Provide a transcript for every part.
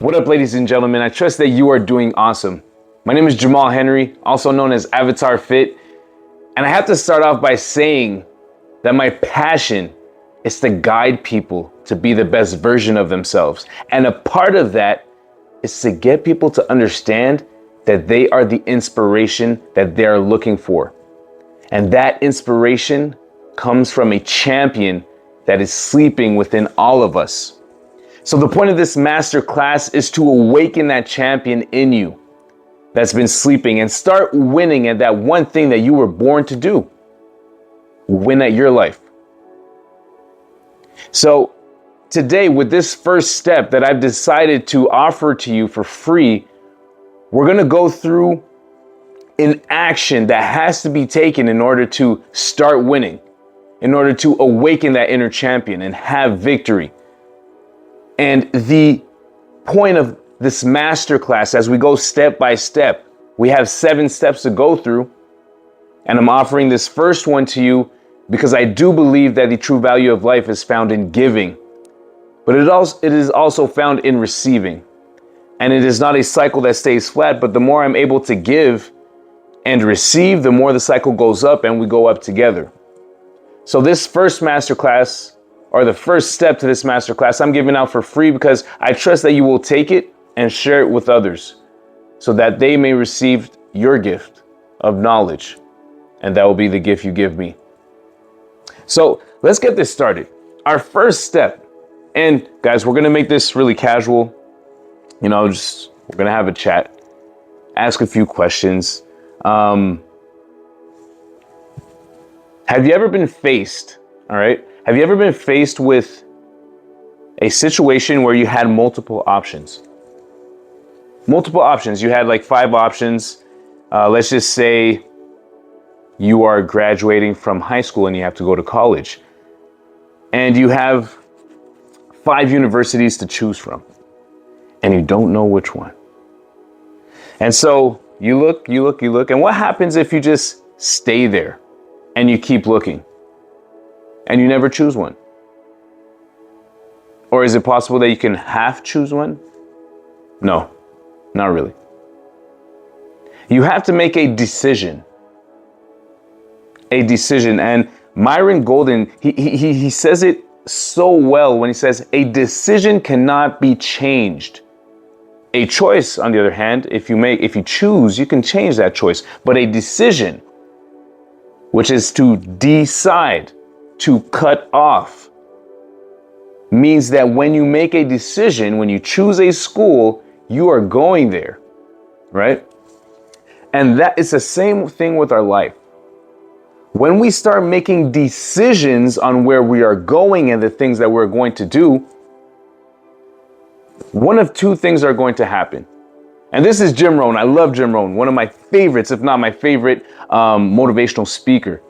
What up, ladies and gentlemen? I trust that you are doing awesome. My name is Jamal Henry, also known as Avatarfit, and I have to start off by saying that my passion is to guide people to be the best version of themselves. And a part of that is to get people to understand that they are the inspiration that they're looking for. And that inspiration comes from a champion that is sleeping within all of us. So the point of this master class is to awaken that champion in you that's been sleeping and start winning at that one thing that you were born to do. Win at your life. So today, with this first step that I've decided to offer to you for free, we're going to go through an action that has to be taken in order to start winning, in order to awaken that inner champion and have victory. And the point of this masterclass, as we go step by step, we have 7 steps to go through. And I'm offering this first one to you because I do believe that the true value of life is found in giving, but it is also found in receiving. And it is not a cycle that stays flat, but the more I'm able to give and receive, the more the cycle goes up and we go up together. So this first masterclass, or the first step to this masterclass, I'm giving out for free because I trust that you will take it and share it with others so that they may receive your gift of knowledge. And that will be the gift you give me. So let's get this started. Our first step, and guys, we're going to make this really casual. We're going to have a chat, ask a few questions. Have you ever been faced, Have you ever been faced with a situation where you had multiple options? Multiple options. You had like 5 options. Let's just say you are graduating from high school and you have to go to college. And you have 5 universities to choose from. And you don't know which one. And so you look. And what happens if you just stay there and you keep looking? And you never choose one? Or is it possible that you can half choose one? No, not really. You have to make a decision. A decision. And Myron Golden, he says it so well when he says, a decision cannot be changed. A choice, on the other hand, if you choose, you can change that choice. But a decision, which is to decide, to cut off, means that when you make a decision, when you choose a school, you are going there, right? And that is the same thing with our life. When we start making decisions on where we are going and the things that we're going to do, one of 2 things are going to happen. And this is Jim Rohn. I love Jim Rohn, one of my favorites, if not my favorite motivational speaker.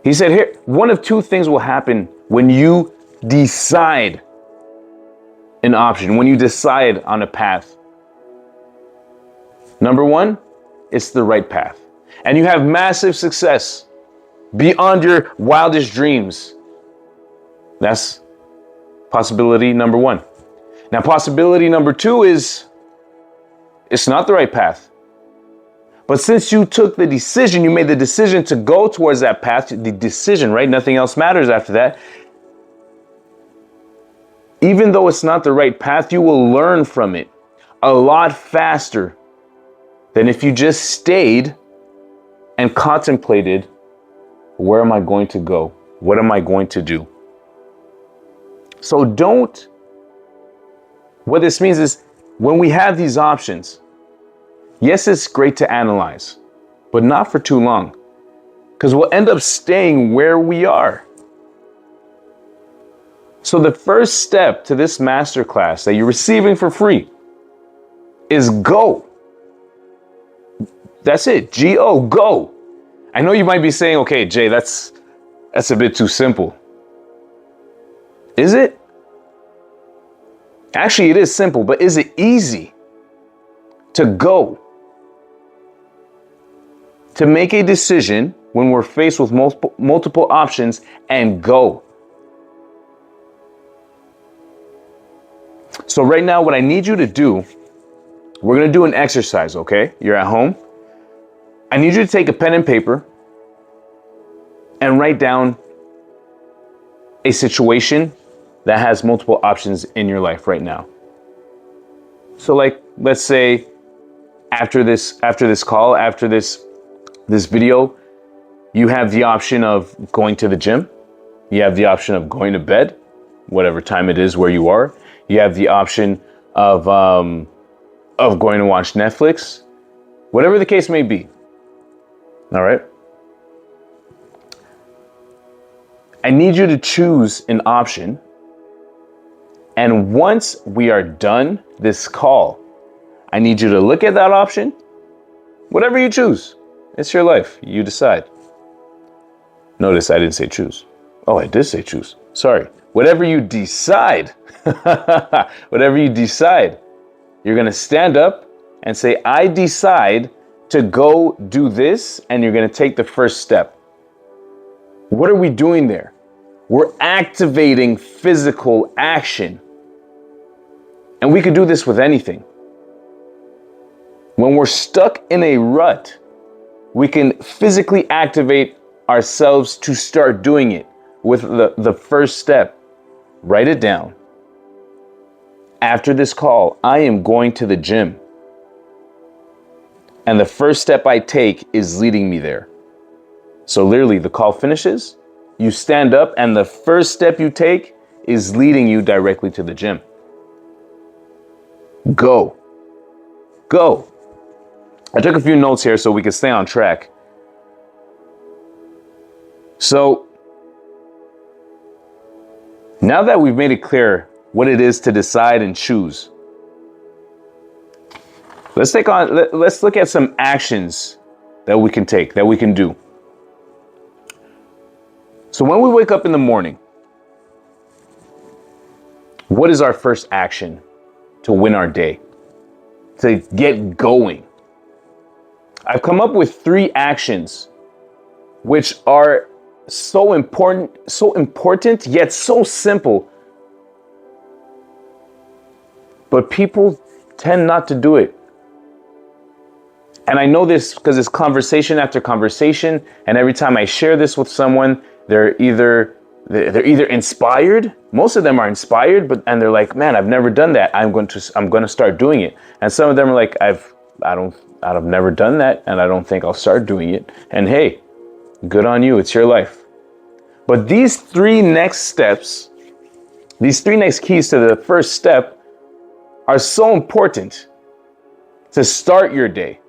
He said here, one of 2 things will happen when you decide an option, when you decide on a path. Number 1, it's the right path. And you have massive success beyond your wildest dreams. That's possibility number 1. Now, possibility number 2 is it's not the right path. But since you took the decision, you made the decision to go towards that path, the decision, right? Nothing else matters after that. Even though it's not the right path, you will learn from it a lot faster than if you just stayed and contemplated, where am I going to go? What am I going to do? So what this means is when we have these options, yes, it's great to analyze, but not for too long, because we'll end up staying where we are. So the first step to this masterclass that you're receiving for free is go. That's it. G-O, go. I know you might be saying, okay, Jay, that's a bit too simple. Is it? Actually, it is simple, but is it easy to go? To make a decision when we're faced with multiple options and go. So right now, what I need you to do, we're going to do an exercise, okay? You're at home. I need you to take a pen and paper and write down a situation that has multiple options in your life right now. So like, let's say after this call, after this video, you have the option of going to the gym. You have the option of going to bed, whatever time it is where you are. You have the option of going to watch Netflix, whatever the case may be. All right. I need you to choose an option. And once we are done this call, I need you to look at that option, whatever you choose. It's your life. You decide. Notice I didn't say choose. Oh, I did say choose. Sorry. Whatever you decide, whatever you decide, you're going to stand up and say, I decide to go do this. And you're going to take the first step. What are we doing there? We're activating physical action. And we could do this with anything. When we're stuck in a rut, we can physically activate ourselves to start doing it with the first step. Write it down. After this call, I am going to the gym. And the first step I take is leading me there. So literally the call finishes, you stand up, and the first step you take is leading you directly to the gym. Go. Go. I took a few notes here so we can stay on track. So now that we've made it clear what it is to decide and choose, let's look at some actions that we can take, that we can do. So when we wake up in the morning, what is our first action to win our day, to get going? I've come up with 3 actions which are so important, yet so simple. But people tend not to do it. And I know this because it's conversation after conversation. And every time I share this with someone, they're either inspired. Most of them are inspired, and they're like, man, I've never done that. I'm going to start doing it. And some of them are like, I've never done that, and I don't think I'll start doing it. And hey, good on you. It's your life. But these 3 next steps, these 3 next keys to the first step are so important to start your day.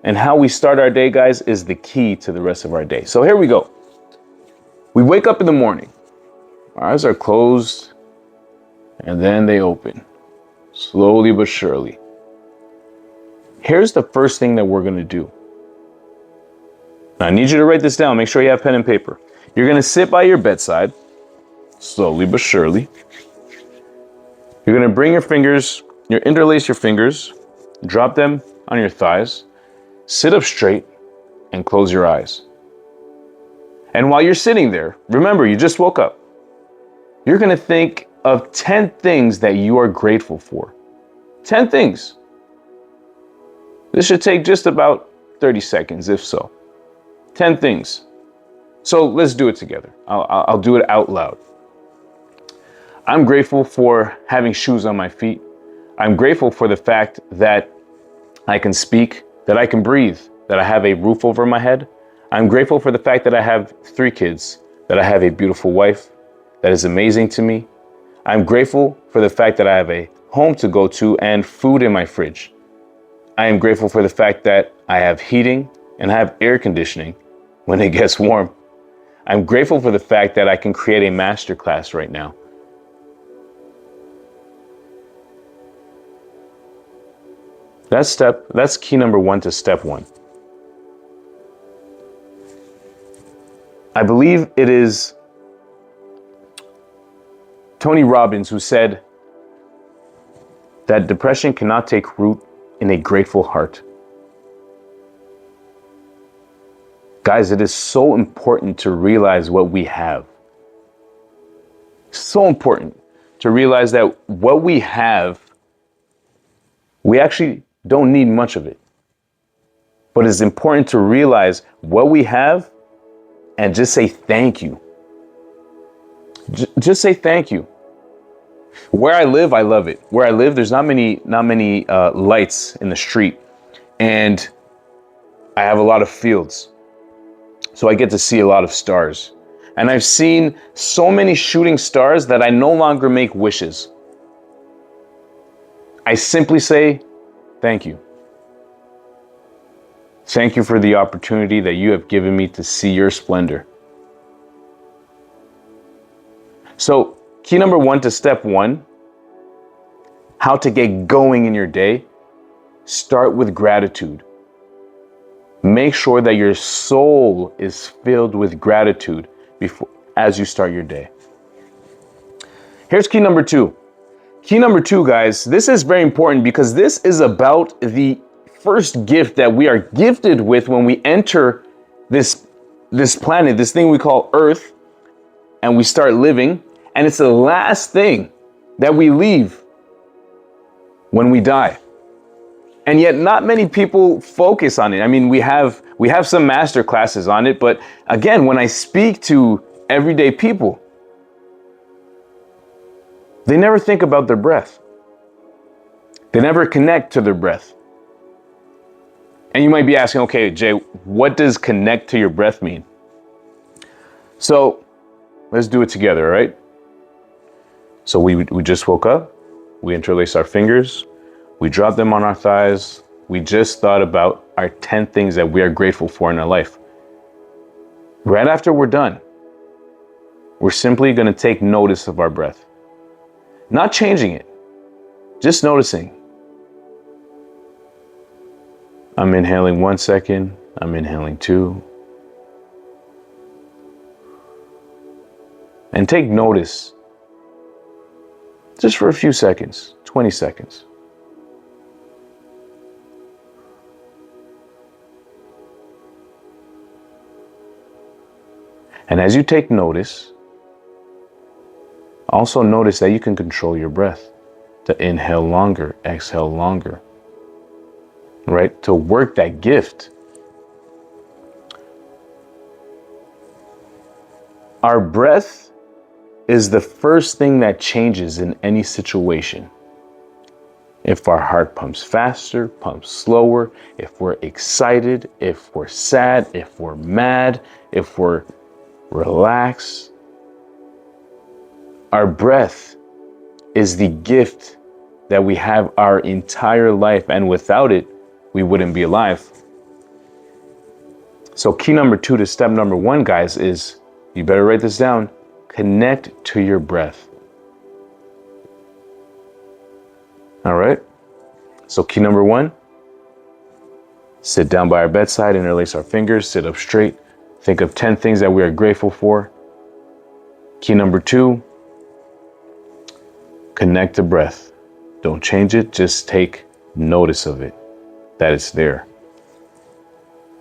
And how we start our day, guys, is the key to the rest of our day. So here we go. We wake up in the morning. Our eyes are closed, and then they open, slowly but surely. Here's the first thing that we're going to do. Now, I need you to write this down. Make sure you have pen and paper. You're going to sit by your bedside, slowly but surely. You're going to bring your fingers, interlace your fingers, drop them on your thighs, sit up straight, and close your eyes. And while you're sitting there, remember, you just woke up. You're going to think of 10 things that you are grateful for. 10 things. This should take just about 30 seconds, if so. 10 things. So let's do it together. I'll do it out loud. I'm grateful for having shoes on my feet. I'm grateful for the fact that I can speak, that I can breathe, that I have a roof over my head. I'm grateful for the fact that I have 3 kids, that I have a beautiful wife that is amazing to me. I'm grateful for the fact that I have a home to go to and food in my fridge. I am grateful for the fact that I have heating and I have air conditioning when it gets warm. I'm grateful for the fact that I can create a masterclass right now. That's key number 1 to step 1. I believe it is Tony Robbins who said that depression cannot take root in a grateful heart. Guys, it is so important to realize what we have. So important. to realize that what we have, we actually don't need much of it. But it's important to realize what we have and just say thank you. Just say thank you. Where I live, I love it. Where I live, there's not many lights in the street, and I have a lot of fields, so I get to see a lot of stars. And I've seen so many shooting stars that I no longer make wishes. I simply say thank you. Thank you for the opportunity that you have given me to see your splendor. So, key number 1 to step 1, how to get going in your day, start with gratitude. Make sure that your soul is filled with gratitude as you start your day. Here's key number 2. Key number 2, guys, this is very important because this is about the first gift that we are gifted with when we enter this planet, this thing we call Earth, and we start living. And it's the last thing that we leave when we die. And yet not many people focus on it. I mean, we have some master classes on it, but again, when I speak to everyday people, they never think about their breath. They never connect to their breath. And you might be asking, okay, Jay, what does connect to your breath mean? So let's do it together, all right? So we just woke up, we interlace our fingers, we drop them on our thighs. We just thought about our 10 things that we are grateful for in our life. Right after we're done, we're simply going to take notice of our breath. Not changing it, just noticing. I'm inhaling 1 second, I'm inhaling 2. And take notice, just for a few seconds, 20 seconds. And as you take notice, also notice that you can control your breath to inhale longer, exhale longer, right? To work that gift. Our breath is the first thing that changes in any situation. If our heart pumps faster, pumps slower, if we're excited, if we're sad, if we're mad, if we're relaxed, our breath is the gift that we have our entire life, and without it, we wouldn't be alive. So key number 2 to step number 1, guys, is, you better write this down, connect to your breath. All right? So key number 1, sit down by our bedside, interlace our fingers, sit up straight, think of 10 things that we are grateful for. Key number 2, connect to breath. Don't change it, just take notice of it, that it's there.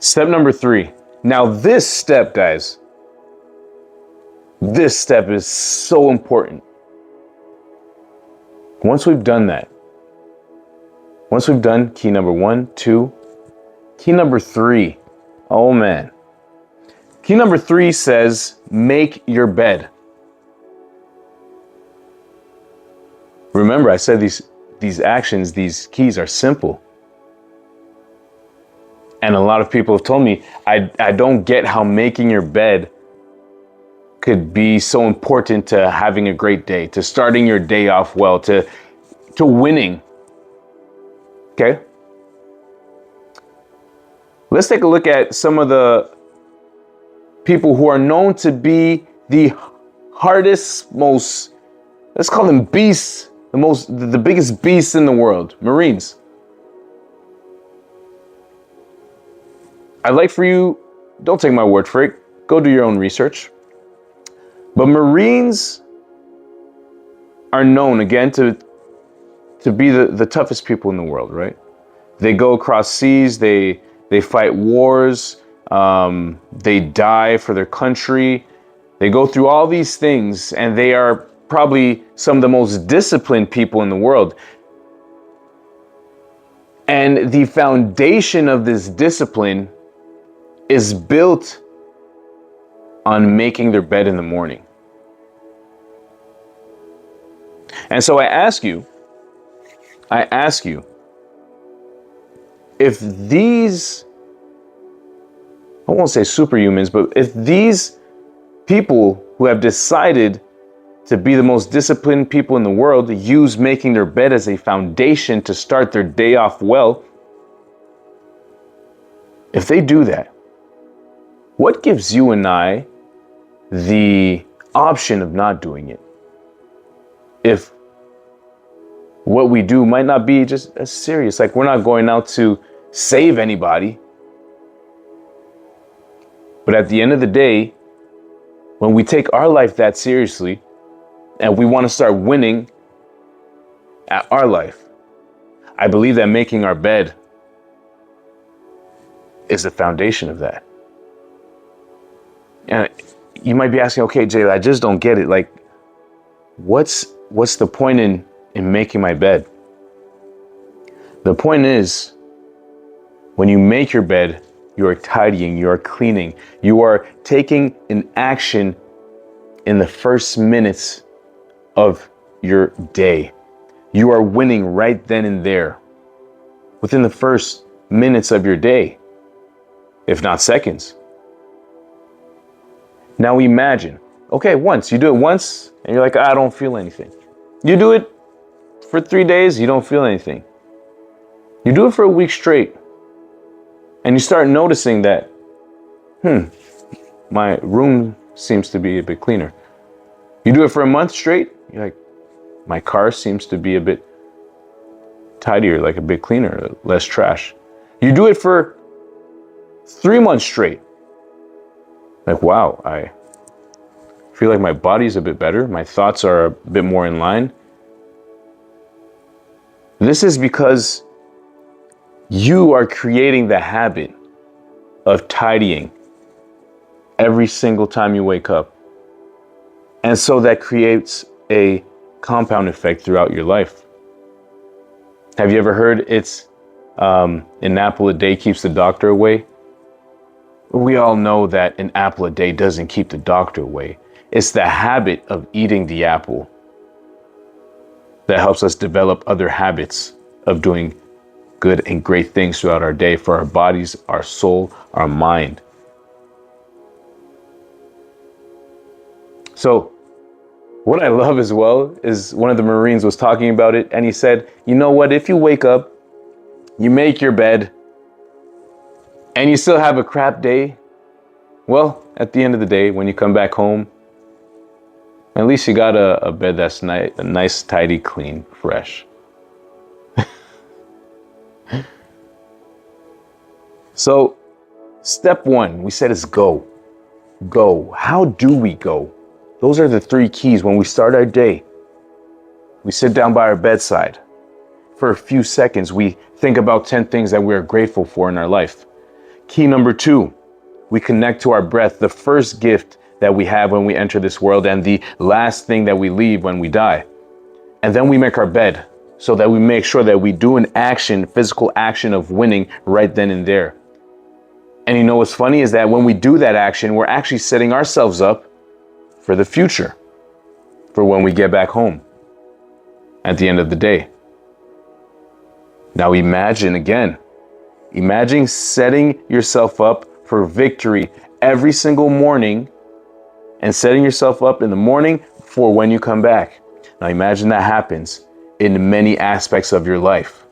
Step number 3. Now this step, guys, this step is so important. Once we've done that, once we've done key number 1, 2, key number 3, oh man. Key number 3 says, make your bed. Remember, I said these actions, these keys are simple. And a lot of people have told me, I don't get how making your bed could be so important to having a great day, to starting your day off well, to winning. Okay? Let's take a look at some of the people who are known to be the hardest, most, let's call them beasts, the biggest beasts in the world, Marines. I'd like for you, don't take my word for it, go do your own research. But Marines are known, again, to be the toughest people in the world, right? They go across seas, they fight wars, they die for their country. They go through all these things, and they are probably some of the most disciplined people in the world. And the foundation of this discipline is built on making their bed in the morning. And so I ask you, if these, I won't say superhumans, but if these people who have decided to be the most disciplined people in the world use making their bed as a foundation to start their day off well, if they do that, what gives you and I the option of not doing it? If what we do might not be just as serious, like we're not going out to save anybody. But at the end of the day, when we take our life that seriously and we want to start winning at our life, I believe that making our bed is the foundation of that. And you might be asking, okay, Jay, I just don't get it. Like, what's the point in making my bed? The point is, when you make your bed, you are tidying, you are cleaning, you are taking an action in the first minutes of your day. You are winning right then and there, within the first minutes of your day, if not seconds. Now imagine, okay, you do it once, and you're like, I don't feel anything. You do it for 3 days, you don't feel anything. You do it for a week straight, and you start noticing that, my room seems to be a bit cleaner. You do it for a month straight, you're like, my car seems to be a bit tidier, like a bit cleaner, less trash. You do it for 3 months straight. Like, wow, I feel like my body's a bit better. My thoughts are a bit more in line. This is because you are creating the habit of tidying every single time you wake up. And so that creates a compound effect throughout your life. Have you ever heard it's an apple a day keeps the doctor away? We all know that an apple a day doesn't keep the doctor away. It's the habit of eating the apple that helps us develop other habits of doing good and great things throughout our day for our bodies, our soul, our mind. So what I love as well is one of the Marines was talking about it, and he said, you know what, if you wake up, you make your bed, and you still have a crap day, well, at the end of the day, when you come back home, at least you got a bed that's nice, tidy, clean, fresh. So, step one, we said is go. Go. How do we go? Those are the 3 keys when we start our day. We sit down by our bedside. For a few seconds, we think about 10 things that we are grateful for in our life. Key number 2, we connect to our breath, the first gift that we have when we enter this world and the last thing that we leave when we die. And then we make our bed so that we make sure that we do an action, physical action of winning right then and there. And you know what's funny is that when we do that action, we're actually setting ourselves up for the future, for when we get back home at the end of the day. Now imagine setting yourself up for victory every single morning and setting yourself up in the morning for when you come back. Now imagine that happens in many aspects of your life.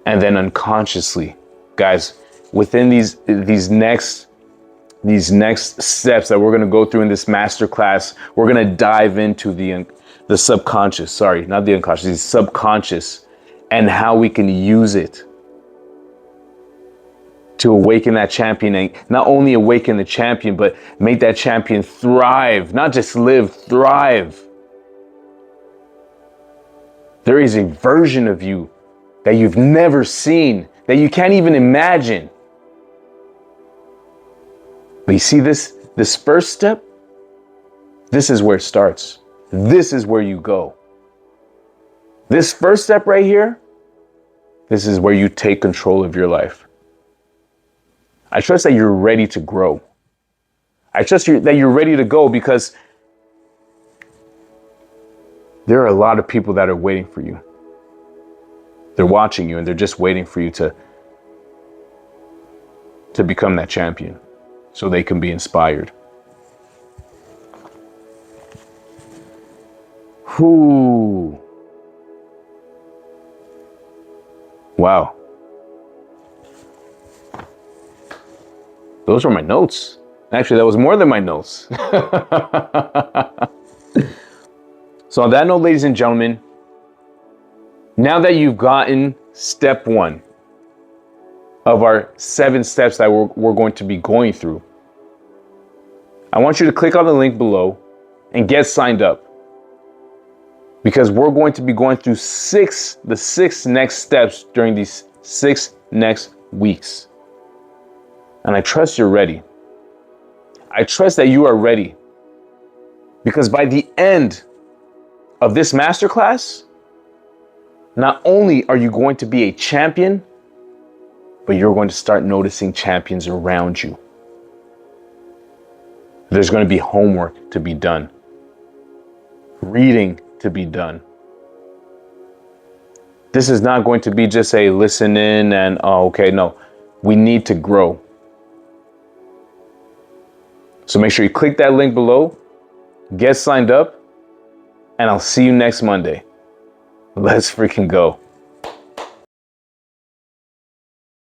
And then unconsciously, guys, within these next steps that we're going to go through in this masterclass, we're going to dive into the subconscious, not the unconscious, the subconscious, and how we can use it to awaken that champion, and not only awaken the champion, but make that champion thrive, not just live, thrive. There is a version of you that you've never seen, that you can't even imagine. But you see this first step, this is where it starts. this is where you go. This first step right here, this is where you take control of your life. I trust that you're ready to grow. I trust that you're ready to go, because there are a lot of people that are waiting for you. They're watching you and they're just waiting for you to become that champion so they can be inspired. Whoo. Wow. Those were my notes. Actually, that was more than my notes. So on that note, ladies and gentlemen, now that you've gotten step 1 of our 7 steps that we're going to be going through, I want you to click on the link below and get signed up, because we're going to be going through the 6 next steps during these 6 next weeks. And I trust you're ready. I trust that you are ready, because by the end of this masterclass, not only are you going to be a champion, but you're going to start noticing champions around you. There's going to be homework to be done, reading to be done. This is not going to be just a listen in and, oh, okay, no. We need to grow. So make sure you click that link below, get signed up, and I'll see you next Monday. Let's freaking go.